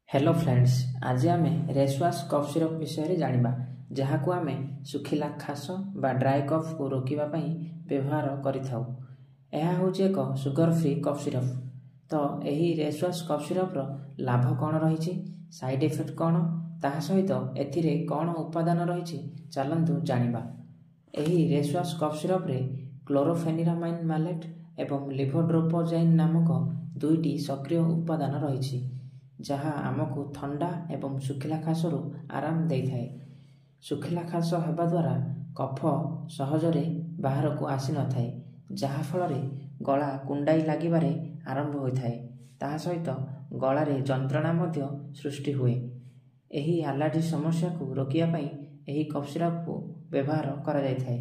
Hello friends, आज आम रेसवाश cough syrup विषय जानिबा जहाकू आम सुखिला खास बा ड्राई कफ को रोकने व्यवहार करिथाउ। यह हूँ एक सुगर फ्री कफ सिरप। तो यही रेसवाश कफ सिरप्र लाभ कौन रही, साइड इफेक्ट कौन, ताहा सहित एथिरे कौन उपादान रही चलतु जानिबा। यही रेसवाश कफ सिरप्रे क्लोरोफेनिरामाइन मालेट एवं लिवोड्रोपोजाइन नामक दुईटी सक्रिय उपादान रही जहाँ आमको थंडा एवं सुखिला खासरू आराम देइथाए। सुखिला खास हेबा द्वारा कफ सहजरे बाहर को आसी न थाए, जहा फलरे गला कुंडाई लागिबारे आरंभ होइथाए। ताहा सहित गलारे जंत्रणा मध्य सृष्टि हुए। एही एलर्जी समस्या को रोकिया पई एही कफ सिरप को व्यवहार करा जाइथाए।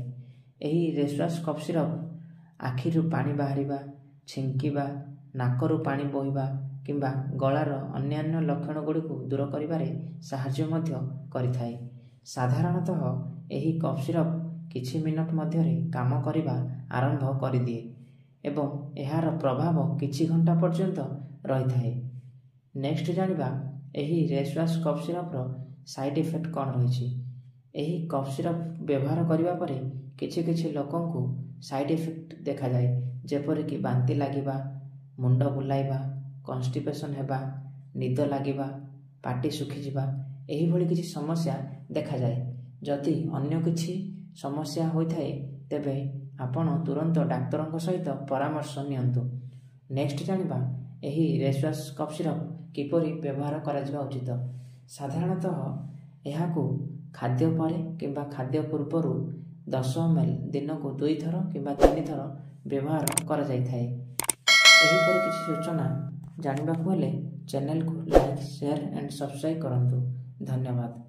एही रेसवाश कफ सिरप आखिरु पानी बाहरिबा, छिंकिबा, नाकरू पानी बोहिबा किंबा गलार अन्यान्य लक्षण गुड़ी को दूर करिबारे साहाय्य मध्य करिथाए। साधारणतः एही कफ सिरप किछि मिनट मध्यरे काम करिबा आरंभ करिदिए एवं एहार प्रभाव किछि घंटा पर्यंत रही थाए। नेक्स्ट जानिबा एही रेसवाश कफ सिरप्र साइड इफेक्ट कौन रही। एही कफ सिरप व्यवहार करिबा परे किछि किछि लोकन को साइड इफेक्ट देखा जाए, जेपरिक बांती लागिबा, मुंड बुलाइबा, कन्स्टिपेशन हेबा, निद लागिबा, पाटी सुखीजिबा, एही भली किछि समस्या देखा जाए। जदि अन्य किछि समस्या होइथाए तेबे आपण तुरंत डाक्तरଙ୍କ सहित परामर्श नियंतु। नेक्स्ट जानिबा एही रेसवाश कफ सिरप किपरि व्यवहार करा जिबा उचित। साधारणतः एहाकू खाद्य परे किंबा खाद्य पूर्वरु 10 ml दिन को 2 थर किंबा 3 थर व्यवहार करा जाइथाए। एही परि किछि सूचना जानिबा को हेले चैनल को लाइक, शेयर एंड सब्सक्राइब करंतु। धन्यवाद।